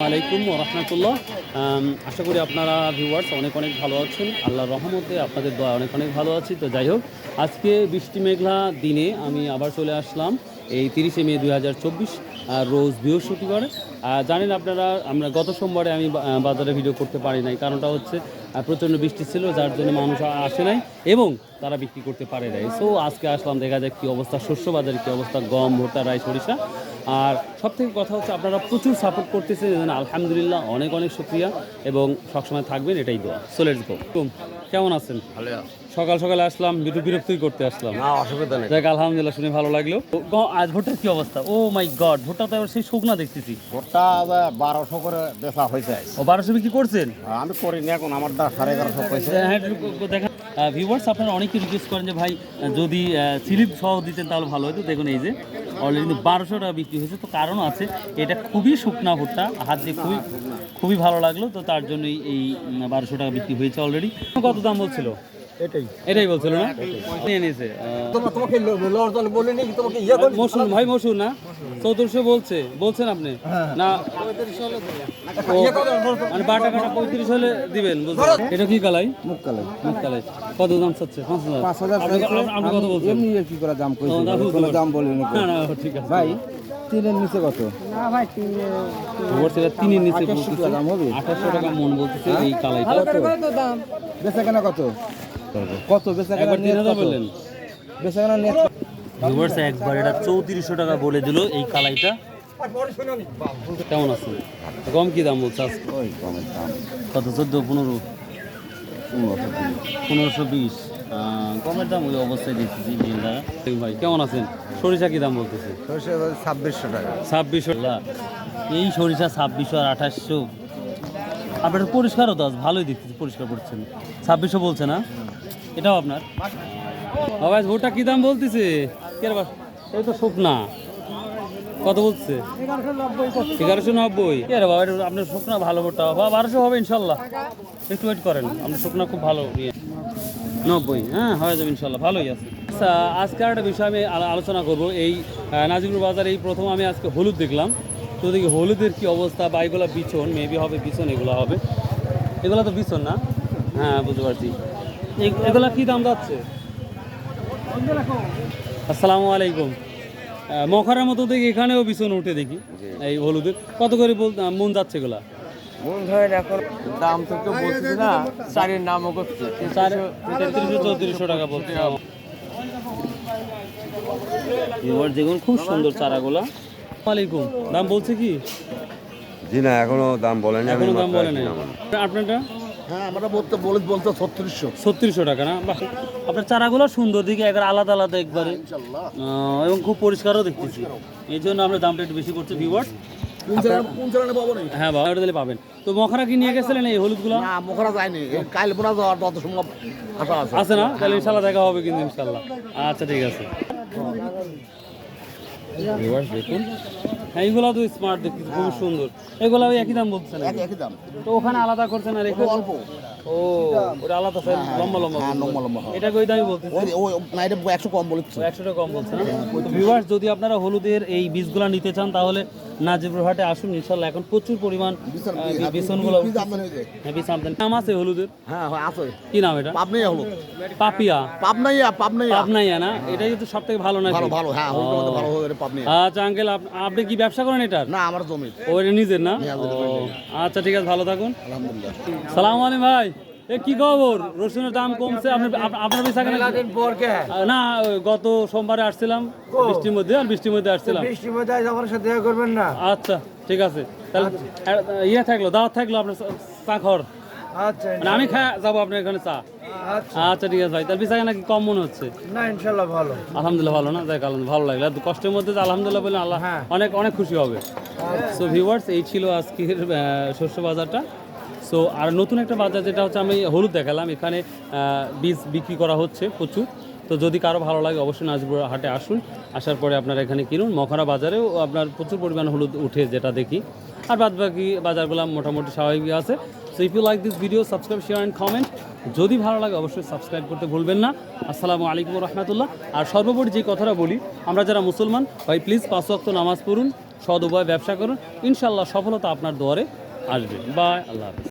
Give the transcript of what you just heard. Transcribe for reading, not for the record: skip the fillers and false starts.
আলাইকুম রহমতুল্লাহ। আশা করি আপনারা ভিউয়ার্স অনেক অনেক ভালো আছেন। আল্লাহর রহমতে আপনাদের দোয়া অনেক অনেক ভালো আছি। তো যাই হোক, আজকে বৃষ্টি মেঘলা দিনে আমি আবার চলে আসলাম এই 30শে মে 2024 রোজ বৃহস্পতিবার। জানেন আপনারা, আমরা গত সোমবারে আমি বাজারে ভিডিও করতে পারি নাই, কারণটা হচ্ছে প্রচণ্ড বৃষ্টি ছিল, যার জন্য মানুষ আসে নাই এবং তারা বিক্রি করতে পারে নাই। সো আজকে আসলাম, দেখা যাক কী অবস্থা, শস্য বাজারে কী অবস্থা, গম, ভুট্টা, রাই, সরিষা। আর সবথেকে কথা হচ্ছে আপনারা প্রচুর সাপোর্ট করতেছেন, আলহামদুলিল্লাহ অনেক অনেক শুকরিয়া এবং সবসময় থাকবেন, এটাই দোয়া। So let's go. কেমন আছেন? ভালো। সকাল সকালে আসলাম, একটু বিরক্তই করতে আসলাম। না, অসুবিধা নেই। দেখ আলহামদুলিল্লাহ, শুনে ভালো লাগলো। আজ ভুট্টার কি অবস্থা? ও মাই গড, ভুট্টা তো এবার সেই শুকনা দেখতেছি। ভুট্টা 1200 করে বেচা হয়েছে। ও 1200 বিক্রি করছেন? আমি করিনি, এখন আমার 1150 পয়সা। হ্যাঁ, দেখেন ভিউয়ার্স, আপনারা অনেকে রিকোয়েস্ট করেন যে ভাই যদি স্লিপ সহ দিতেন তাহলে ভালো হতো। দেখুন এই যে অলরেডি কিন্তু 1200 টাকা বিক্রি হয়েছে। তো কারণ আছে, এটা খুবই শুকনা ভুট্টা, হাত দিয়ে খুবই ভালো লাগলো। তো তার জন্যই এই 1200 টাকা বিক্রি হয়েছে অলরেডি। কত দাম বলছিল? এটাই বলছিল না? নিয়ে নিয়েছে মসুর ভাই, মসুর না 1400 বলছেন আপনি না? মানে বাটা কাটা 35 হলে দিবেন। এটা কি কালাই? মুখ কালাই। কত দাম চাচ্ছে? 5000। আপনি কত বলছেন? এমনি কি করে দাম কইছি? দাম বলেন না না, ঠিক আছে ভাই। তিনের নিচে কত? না ভাই, তিনের নিচে দাম হবে 2800 টাকা মন বলতেছে এই কালাইটা। দাম বেচা কেনা কত? কত বেচা কেনা নিয়ে বললেন? বেচা কেনা নিয়ে ভিউয়ার্স একবার এটা 3400 টাকা বলে দিল এই কালাইটা। কেমন আছে? গম কি দাম বলছে আজকে? ওই কমের দাম কত? 14-15? 1520 গমের দাম ওই অবস্থায় দেখতেছি। ভাই কেমন আছেন? সরিষা কি দাম বলতেছে? 2600 টাকা। 2600? এই সরিষা 2600 আর 2800। আপনার পরিষ্কারও তো ভালোই দেখতেছি, পরিষ্কার করছেন। 2600 বলছে না? এটাও আপনার? ভাই ভুট্টা কি দাম বলতেছে? এই তো শুকনা। কত বলছে? 1190। কে রে বাবা, আপনার শুকনা ভালো ভুট্টা। বা 1200 হবে ইনশাল্লাহ। একটু ওয়েট করেন, আপনার শুকনা খুব ভালো। 90? হ্যাঁ, হয়ে যাবে ইনশাল্লাহ, ভালোই আছে। আচ্ছা, আজকে একটা বিষয় আমি আলোচনা করব। এই নাজিরপুর বাজারে এই প্রথম আমি আজকে হলুদ দেখলাম। তো দেখি হলুদের কি অবস্থা, বা এগুলো বিছন, মেবি হবে বিছন, এগুলো হবে। এগুলো তো বিছন না? হ্যাঁ, বুঝতে পারছি। এগুলা কি দাম যাচ্ছে? আসসালামু আলাইকুম। মখারার মতো দেখি এখানেও বিছন উঠে দেখি এই হলুদের। কত করে মন যাচ্ছে এগুলা? মন ধরেন এখন দাম তো কেউ বলছে না, চারের নামও করছে 3300-3400 টাকা বলছে। এবার দেখুন খুব সুন্দর চারাগুলা। ওয়ালাইকুম, দাম বলছে কি? জি না, এখনো দাম বলেনি। এখনো দাম বলে নাই। আপনারটা? হ্যাঁ, আমরা বলতে 3600 টাকা না? বাহ, আপনার চারাগুলো সুন্দর দিকে, একবার আলাদা আলাদা একবারে, এবং খুব পরিষ্কারও দেখতেছি। এই জন্য আমরা দামটা একটু বেশি করছি ভিউয়ার্স। হ্যাঁ বাবা, ওটা দিলে পাবেন। তো মখারা কি নিয়ে গেছিলেন এই হলুদগুলো? না, মুখরা যায়নি, কাল বোনা যাওয়ার তত সম্ভব আশা আছে। আছে না? তাহলে ইনশাল্লাহ দেখা হবে কিন্তু ইনশাল্লাহ। আচ্ছা, ঠিক আছে। দেখুন, হ্যাঁ, এইগুলো তো স্মার্ট দেখতেছি, খুব সুন্দর। এগুলো ওই একই দাম বলছেন? একই দাম। তো ওখানে আলাদা করছেন আর এখানে অল্প। ও, ওটা আলাদা সাইজ, লম্বা লম্বা। হ্যাঁ, লম্বা লম্বা। এটা ওই দামই বলতেছে? ওই না, এটা 100 কম বলেছে। 100 টাকা কম বলছে না? তো ভিউয়ার্স, যদি আপনারা হলুদের এই বীজগুলো নিতে চান তাহলে নাজিরপুর হাটে আসুন ইনশাল্লাহ। এখন প্রচুর পরিমাণ বিছনগুলো। হ্যাঁ, বীজ আমদানি। নাম আছে হলুদের? হ্যাঁ, আছে। কি নাম এটা? পাবনাইয়া হলুদ। পাপিয়া? পাবনাইয়া না? এটাই তো সব থেকে ভালো নাকি? ভালো। হ্যাঁ, হলুদের মধ্যে ভালো হলুদ পাবনাইয়া। আচ্ছা আঙ্কেল, আপনি কি ব্যবসা করেন এটার? না, আমার জমি। ও, এটা নিজের না? আচ্ছা, ঠিক আছে, ভালো থাকুন। আলহামদুলিল্লাহ। সালাম আলাইকুম ভাই। এ কি খবর? রসুনের দাম কমছে আপনার বেচা কেনা? না, গত সোমবারে আসছিলাম বৃষ্টির মধ্যে, আসছিলাম। বৃষ্টির মধ্যে আমার সাথে দেখা করবেন না? আচ্ছা, ঠিক আছে। তাহলে দাওয়াত থাকলো আপনার চা খাওয়ার। আচ্ছা, মানে আমি যাবো আপনার এখানে চা। আচ্ছা, ঠিক আছে ভাই। তাহলে বেচা কেনা কি কম মনে হচ্ছে? না, ইনশাল্লাহ ভালো। আলহামদুলিল্লাহ ভালো না? দেখ, ভালো লাগলো। এত কষ্টের মধ্যে আলহামদুলিল্লাহ বলে আল্লাহ অনেক অনেক খুশি হবে। সো ভিউয়ার্স, এই ছিল আজকের শস্য বাজারটা। সো আর নতুন একটা বাজার যেটা হচ্ছে, আমি হলুদ দেখালাম, এখানে বীজ বিক্রি করা হচ্ছে প্রচুর। তো যদি কারো ভালো লাগে অবশ্যই নাজিরপুর হাটে আসুন। আসার পরে আপনারা এখানে কিনুন। মখারা বাজারেও আপনার প্রচুর পরিমাণ হলুদ উঠে, যেটা দেখি। আর বাদবাকি বাজারগুলো মোটামুটি স্বাভাবিক আছে। So if you like this video, subscribe, share and comment. যদি ভালো লাগে অবশ্যই সাবস্ক্রাইব করতে ভুলবেন না। আসসালামু আলাইকুম রহমতুল্লাহ। আর সর্বোপরি যে কথাটা বলি, আমরা যারা মুসলমান ভাই, প্লিজ 5 ওয়াক্ত নামাজ পড়ুন, সদ উপায় ব্যবসা করুন, ইনশাল্লাহ সফলতা আপনার দুয়ারে আসবে। বাই, আল্লাহ হাফেজ।